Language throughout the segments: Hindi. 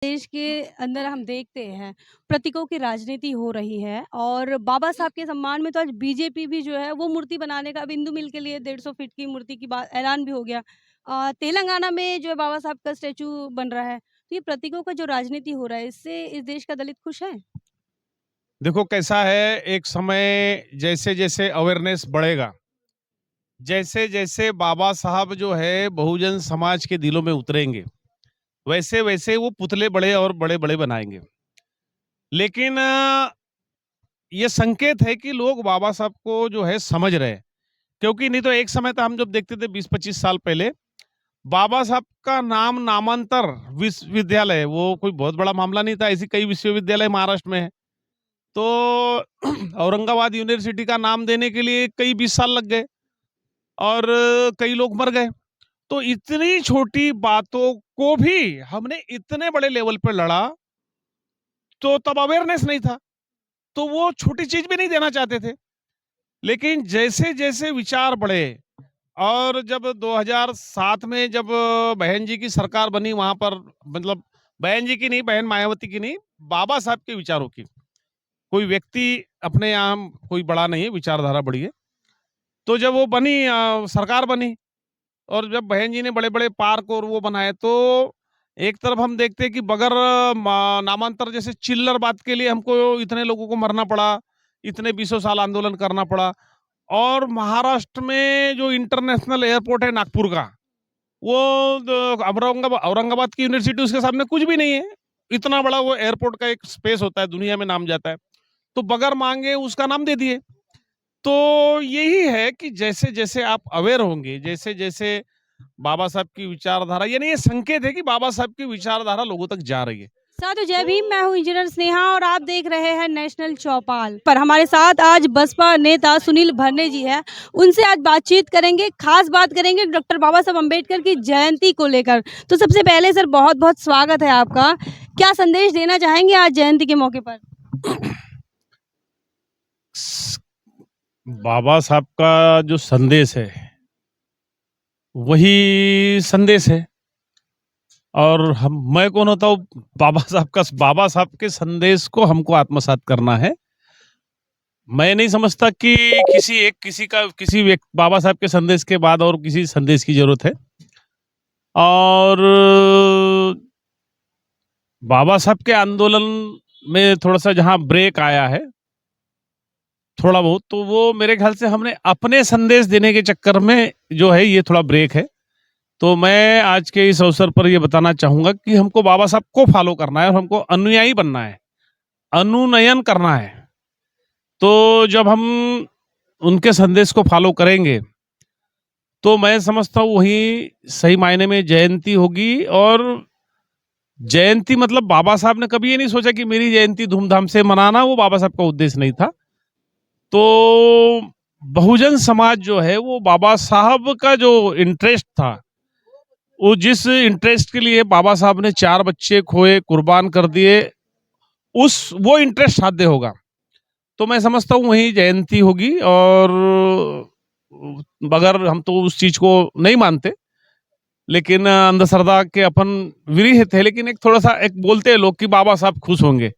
देश के अंदर हम देखते हैं प्रतीकों की राजनीति हो रही है और बाबा साहब के सम्मान में तो आज बीजेपी भी जो है वो मूर्ति बनाने का बिंदु मिल के लिए 150 फीट की मूर्ति की बात ऐलान भी हो गया। तेलंगाना में जो है बाबा साहब का स्टेचू बन रहा है, तो ये प्रतीकों का जो राजनीति हो रहा है इससे इस देश का दलित खुश है। देखो कैसा है, एक समय जैसे जैसे अवेयरनेस बढ़ेगा, जैसे जैसे बाबा साहब जो है बहुजन समाज के दिलों में उतरेंगे, वैसे वैसे वो पुतले बड़े और बड़े बड़े बनाएंगे। लेकिन ये संकेत है कि लोग बाबा साहब को जो है समझ रहे हैं। क्योंकि नहीं तो एक समय था, हम जब देखते थे 20-25 साल पहले, बाबा साहब का नाम नामांतर विश्वविद्यालय वो कोई बहुत बड़ा मामला नहीं था। ऐसी कई विश्वविद्यालय महाराष्ट्र में है। तो औरंगाबाद यूनिवर्सिटी का नाम देने के लिए कई 20 साल लग गए और कई लोग मर गए। तो इतनी छोटी बातों को भी हमने इतने बड़े लेवल पे लड़ा, तो तब अवेयरनेस नहीं था, तो वो छोटी चीज भी नहीं देना चाहते थे। लेकिन जैसे जैसे विचार बढ़े और जब 2007 में जब बहन जी की सरकार बनी, वहां पर मतलब बहन जी की नहीं, बहन मायावती की नहीं, बाबा साहब के विचारों की। कोई व्यक्ति अपने यहाँ कोई बड़ा नहीं है, विचारधारा बड़ी है। तो जब वो बनी, सरकार बनी, और जब बहन जी ने बड़े बड़े पार्क और वो बनाए, तो एक तरफ हम देखते हैं कि बगैर नामांतर जैसे चिल्लर बात के लिए हमको इतने लोगों को मरना पड़ा, इतने 20 साल आंदोलन करना पड़ा। और महाराष्ट्र में जो इंटरनेशनल एयरपोर्ट है नागपुर का, वो औरंगाबाद औरंगाबाद की यूनिवर्सिटी उसके सामने कुछ भी नहीं है। इतना बड़ा वो एयरपोर्ट का एक स्पेस होता है, दुनिया में नाम जाता है। तो बगैर मांगे उसका नाम दे दिए। तो यही है कि जैसे जैसे आप अवेयर होंगे, जैसे जैसे बाबा साहब की विचारधारा, यानी ये संकेत है कि बाबा साहब की विचारधारा लोगों तक जा रही है। साथियों जय भीम, मैं हूँ इंजीनियर स्नेहा और आप देख रहे हैं नेशनल चौपाल पर। हमारे साथ आज बसपा नेता सुनील भरने जी हैं। उनसे आज बातचीत करेंगे, खास बात करेंगे डॉक्टर बाबा साहब अम्बेडकर की जयंती को लेकर। तो सबसे पहले सर बहुत बहुत स्वागत है आपका। क्या संदेश देना चाहेंगे आज जयंती के मौके पर? बाबा साहब का जो संदेश है वही संदेश है। और मैं कौन होता हूँ? बाबा साहब के संदेश को हमको आत्मसात करना है। मैं नहीं समझता कि किसी व्यक्ति बाबा साहब के संदेश के बाद और किसी संदेश की जरूरत है। और बाबा साहब के आंदोलन में थोड़ा सा जहां ब्रेक आया है, थोड़ा बहुत, तो वो मेरे ख्याल से हमने अपने संदेश देने के चक्कर में जो है ये थोड़ा ब्रेक है। तो मैं आज के इस अवसर पर ये बताना चाहूंगा कि हमको बाबा साहब को फॉलो करना है और हमको अनुयायी बनना है, अनुनयन करना है। तो जब हम उनके संदेश को फॉलो करेंगे तो मैं समझता हूँ वही सही मायने में जयंती होगी। और जयंती मतलब बाबा साहब ने कभी ये नहीं सोचा कि मेरी जयंती धूमधाम से मनाना, वो बाबा साहब का उद्देश्य नहीं था। तो बहुजन समाज जो है वो बाबा साहब का जो इंटरेस्ट था, वो जिस इंटरेस्ट के लिए बाबा साहब ने 4 बच्चे खोए, कुर्बान कर दिए, वो इंटरेस्ट साध्य होगा। तो मैं समझता हूँ वही जयंती होगी। और अगर हम तो उस चीज को नहीं मानते, लेकिन अंधश्रद्धा के अपन विरीह थे, लेकिन एक थोड़ा सा एक बोलते हैं लोग कि बाबा साहब खुश होंगे।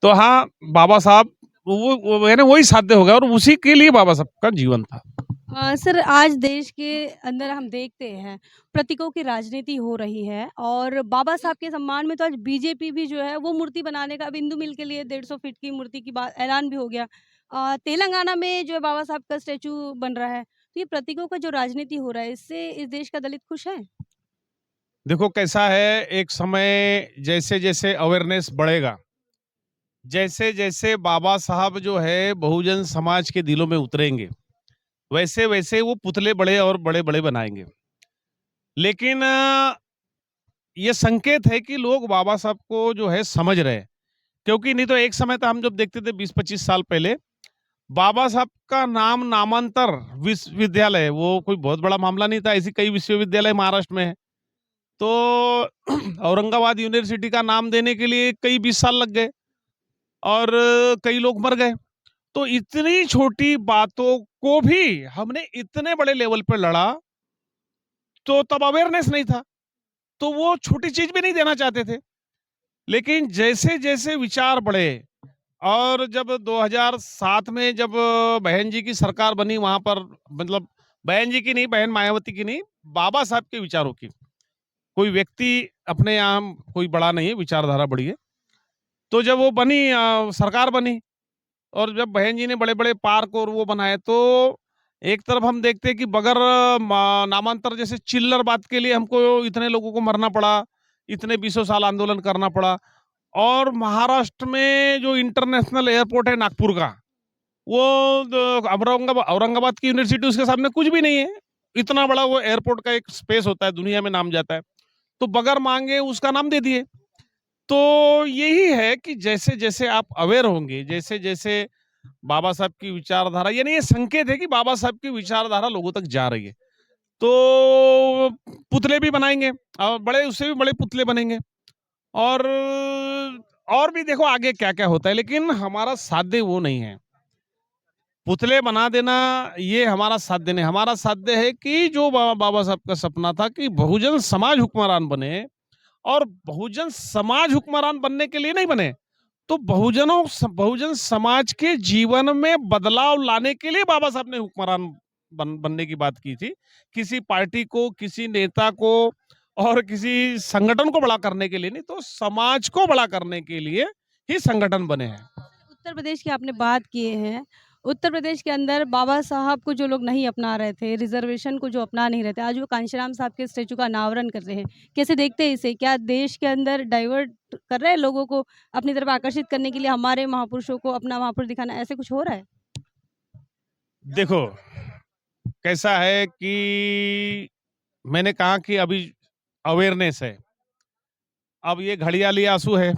तो हाँ, बाबा साहब वो यानी वही साध्य होगा और उसी के लिए बाबा साहब का जीवन था। सर आज देश के अंदर हम देखते हैं प्रतीकों की राजनीति हो रही है और बाबा साहब के सम्मान में तो आज बीजेपी भी जो है वो मूर्ति बनाने का बिंदु मिल के लिए 150 फीट की मूर्ति की बात ऐलान भी हो गया। तेलंगाना में जो है बाबा साहब का स्टेचू बन रहा है, तो ये प्रतीकों का जो राजनीति हो रहा है इससे इस देश का दलित खुश है। देखो कैसा है, एक समय जैसे जैसे अवेयरनेस बढ़ेगा, जैसे जैसे बाबा साहब जो है बहुजन समाज के दिलों में उतरेंगे, वैसे वैसे वो पुतले बड़े और बड़े बड़े बनाएंगे। लेकिन ये संकेत है कि लोग बाबा साहब को जो है समझ रहे हैं। क्योंकि नहीं तो एक समय था, हम जब देखते थे 20-25 साल पहले, बाबा साहब का नाम नामांतर विश्वविद्यालय वो कोई बहुत बड़ा मामला नहीं था। ऐसी कई विश्वविद्यालय महाराष्ट्र में है। तो औरंगाबाद यूनिवर्सिटी का नाम देने के लिए कई 20 साल लग गए और कई लोग मर गए। तो इतनी छोटी बातों को भी हमने इतने बड़े लेवल पे लड़ा, तो तब अवेयरनेस नहीं था, तो वो छोटी चीज भी नहीं देना चाहते थे। लेकिन जैसे-जैसे विचार बढ़े और जब 2007 में जब बहन जी की सरकार बनी वहाँ पर मतलब बहन जी की नहीं, बहन मायावती की नहीं, बाबा साहब के विचारों की। कोई व्यक्ति अपने यहाँ कोई बड़ा नहीं है, विचारधारा बड़ी है। तो जब वो बनी सरकार बनी और जब बहन जी ने बड़े-बड़े पार्क और वो बनाए तो एक तरफ हम देखते हैं कि बगैर नामांतर जैसे चिल्लर बात के लिए हमको इतने लोगों को मरना पड़ा, इतने बीसों साल आंदोलन करना पड़ा और महाराष्ट्र में जो इंटरनेशनल एयरपोर्ट है नागपुर का, वो औरंगाबाद की यूनिवर्सिटी उसके सामने कुछ भी नहीं है। इतना बड़ा वो एयरपोर्ट का एक स्पेस होता है, दुनिया में नाम जाता है। तो बगैर माँगे उसका नाम दे दिए। तो यही है कि जैसे-जैसे आप अवेयर होंगे, जैसे-जैसे बाबा साहब की विचारधारा यानी ये संकेत है कि बाबा साहब की विचारधारा लोगों तक जा रही है। तो पुतले भी बनाएँगे और बड़े उससे भी बड़े पुतले बनेंगे और भी देखो आगे क्या-क्या होता है, लेकिन हमारा साध्य वो नहीं है। पुतले बना देना ये हमारा साध्य नहीं, हमारा साध्य है कि जो बाबा साहब का सपना था कि बहुजन समाज हुक्मरान बने और बहुजन समाज हुक्मरान बनने के लिए नहीं बने, तो बहुजन समाज के जीवन में बदलाव लाने के लिए बाबा साहब ने हुक्मरान बनने की बात की थी। किसी पार्टी को, किसी नेता को और किसी संगठन को बड़ा करने के लिए नहीं, तो समाज को बड़ा करने के लिए ही संगठन बने हैं। उत्तर प्रदेश की आपने बात किए हैं। उत्तर प्रदेश के अंदर बाबा साहब को जो लोग नहीं अपना रहे थे, रिज़र्वेशन को जो अपना नहीं रहे थे, आज वो कांशीराम साहब के स्टैच्यू का अनावरण कर रहे हैं। कैसे देखते हैं इसे? क्या देश के अंदर डाइवर्ट कर रहे हैं लोगों को अपनी तरफ आकर्षित करने के लिए हमारे महापुरुषों को अपना महापुरुष दिखाना, ऐसे कुछ हो रहा है? देखो, कैसा है कि मैंने कहा कि अभी अवेयरनेस है। अब ये घड़ियाली आंसू है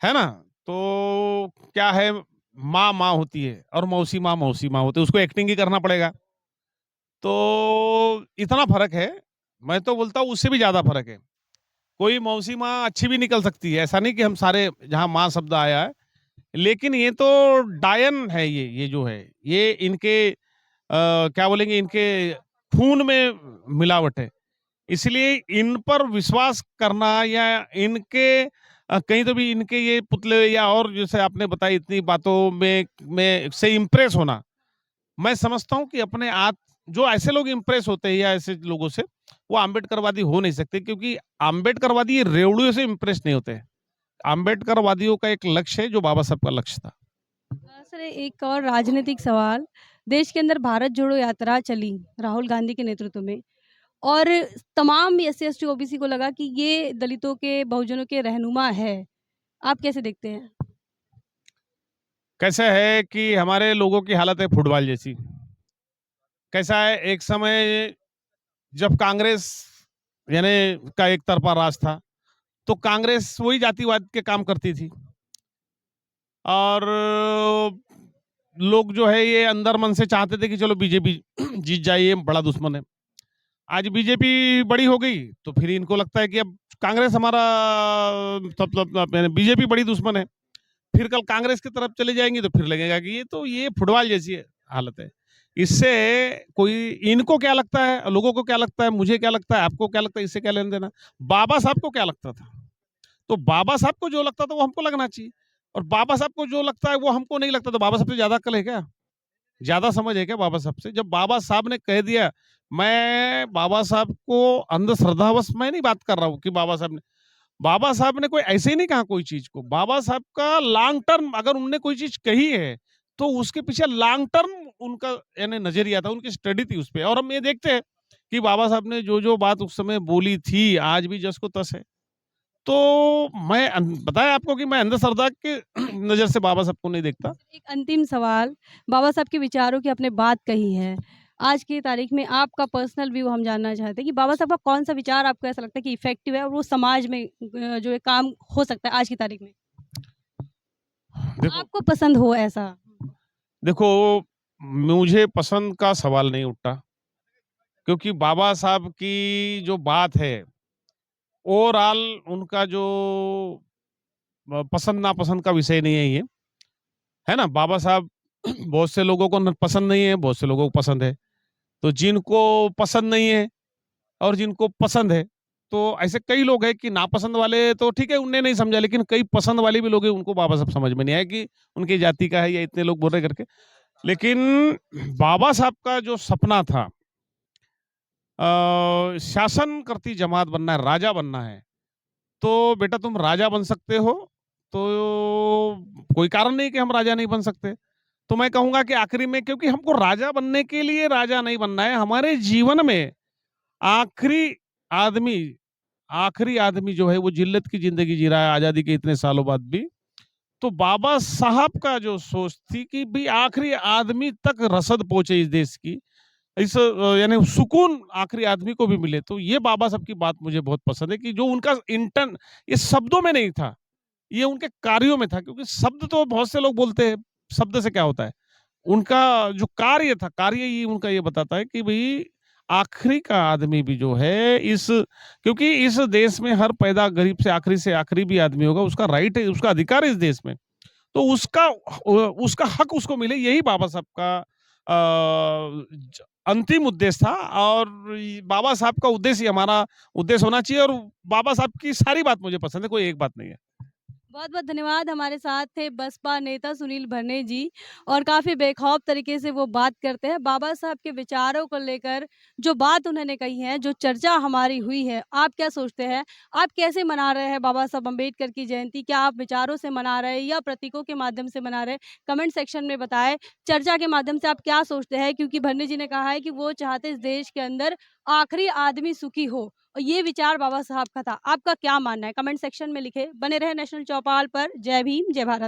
ना? तो क्या है माँ, माँ होती है और मौसी माँ, मौसी माँ होती है। उसको एक्टिंग ही करना पड़ेगा। तो इतना फ़र्क है। मैं तो बोलता हूँ उससे भी ज़्यादा फ़र्क है। कोई मौसी माँ अच्छी भी निकल सकती है। ऐसा नहीं कि हम सारे जहाँ माँ शब्द आया है, लेकिन ये तो डायन है ये जो है। ये इनके क्या बोलेंगे इनके खून में मिलावट है। इसलिए इन पर विश्वास करना या इनके कहीं तो भी इनके ये पुतले या और जैसे आपने बताई इतनी बातों में से इम्प्रेस होना, मैं समझता हूँ कि अपने आप जो ऐसे लोग इम्प्रेस होते हैं या ऐसे लोगों से, वो आम्बेडकरवादी हो नहीं सकते क्योंकि आम्बेडकरवादी ये रेवड़ियों से इम्प्रेस नहीं होते हैं। आम्बेडकरवादियों का एक लक्ष्य है जो बाबा साहब का लक्ष्य था। सर एक और राजनीतिक सवाल, देश के अंदर भारत जोड़ो यात्रा चली राहुल गांधी के नेतृत्व में और तमाम एससी, एसटी, ओबीसी को लगा कि ये दलितों के, बहुजनों के रहनुमा है। आप कैसे देखते हैं? कैसा है कि हमारे लोगों की हालत है फुटबॉल जैसी। कैसा है एक समय जब कांग्रेस यानी का एक तरफा राज था, तो कांग्रेस वही जातिवाद के काम करती थी और लोग जो है ये अंदर मन से चाहते थे कि चलो बीजेपी जीत जाए, ये बड़ा दुश्मन है। आज बीजेपी बड़ी हो गई तो फिर इनको लगता है कि अब कांग्रेस हमारा बीजेपी बड़ी दुश्मन है। फिर कल कांग्रेस की तरफ चले जाएंगे तो फिर लगेगा कि ये फुटबॉल जैसी हालत है। इससे कोई इनको क्या लगता है, लोगों को क्या लगता है, मुझे क्या लगता है, आपको क्या लगता है, इससे क्या लेना देना। बाबा साहब को क्या लगता था, तो बाबा साहब को जो लगता था वो हमको लगना चाहिए और बाबा साहब को जो लगता है वो हमको नहीं लगता। तो बाबा साहब से ज्यादा अक्ल है क्या, ज्यादा समझ है क्या बाबा साहब से? जब बाबा साहब ने कह दिया, मैं बाबा साहब को अंधश्रद्धावश मैं नहीं बात कर रहा हूँ कि बाबा साहब ने कोई ऐसे ही नहीं कहा कोई चीज को। बाबा साहब का लॉन्ग टर्म अगर उन्होंने कोई चीज कही है तो उसके पीछे लॉन्ग टर्म उनका यानी नजरिया था, उनकी स्टडी थी उस पे। और हम ये देखते हैं कि बाबा साहब ने जो जो बात उस समय बोली थी आज भी जस को तस है। तो बताया आपको कि मैं अंधश्रद्धा के नजर से बाबा साहब को नहीं देखता। एक अंतिम सवाल, बाबा साहब के विचारों की आपने बात कही है। आज की तारीख में आपका पर्सनल व्यू हम जानना चाहते हैं कि बाबा साहब का कौन-सा विचार आपको ऐसा लगता है कि इफ़ेक्टिव है और वो समाज में जो है काम हो सकता है आज की तारीख में? देखो आपको पसंद हो ऐसा? देखो मुझे पसंद का सवाल नहीं उठता क्योंकि बाबा साहब की जो बात है ओवरऑल उनका जो पसंद नापसंद का विषय नहीं है ये, है ना? बाबा साहब बहुत से लोगों को पसंद नहीं है, बहुत से लोगों को पसंद है। तो जिनको पसंद नहीं है और जिनको पसंद है, तो ऐसे कई लोग हैं कि नापसंद वाले तो ठीक है, उनने नहीं समझा, लेकिन कई पसंद वाले भी लोग हैं, उनको बाबा साहब समझ में नहीं आया कि उनकी जाति का है या इतने लोग बोल रहे करके। लेकिन बाबा साहब का जो सपना था, शासन करती जमात बनना है, राजा बनना है, तो बेटा तुम राजा बन सकते हो, तो कोई कारण नहीं कि हम राजा नहीं बन सकते। तो मैं कहूँगा कि आखिरी में, क्योंकि हमको राजा बनने के लिए राजा नहीं बनना है, हमारे जीवन में आखिरी आदमी आखिरी आदमी जो है वो जिल्लत की ज़िंदगी जी रहा है आज़ादी के इतने सालों बाद भी। तो बाबा साहब का जो सोच थी कि भई आखिरी आदमी तक रसद पहुँचे इस देश की, यानी सुकून आखिरी आदमी को भी मिले। तो ये बाबा साहब की बात मुझे बहुत पसंद है कि जो उनका ये शब्दों में नहीं था, ये उनके कार्यों में था, क्योंकि शब्द तो बहुत से लोग बोलते हैं, शब्द से क्या होता है? उनका जो कार्य था, कार्य ही उनका ये बताता है कि भई आखिरी का आदमी भी जो है क्योंकि इस देश में हर पैदा गरीब से आखिरी भी आदमी होगा, उसका राइट है, उसका अधिकार है इस देश में। तो उसका हक उसको मिले, यही बाबा साहब का अंतिम उद्देश्य था। और बाबा साहब का उद्देश्य ही हमारा उद्देश्य होना चाहिए। और बाबा साहब की सारी बात मुझे पसंद है, कोई एक बात नहीं है। बहुत-बहुत धन्यवाद। हमारे साथ थे बसपा नेता सुनील भरने जी और काफ़ी बेखौफ तरीके से वो बात करते हैं। बाबा साहब के विचारों को लेकर जो बात उन्होंने कही है, जो चर्चा हमारी हुई है, आप क्या सोचते हैं? आप कैसे मना रहे हैं बाबा साहब अम्बेडकर की जयंती? क्या आप विचारों से मना रहे हैं या प्रतीकों के माध्यम से मना रहे हैं? कमेंट सेक्शन में बताएँ। चर्चा के माध्यम से आप क्या सोचते हैं? क्योंकि भरने जी ने कहा है कि वो चाहते इस देश के अंदर आखिरी आदमी सुखी हो। और ये विचार बाबा साहब का था। आपका क्या मानना है? कमेंट सेक्शन में लिखें। बने रहें नेशनल चौपाल पर। जय भीम, जय भारत।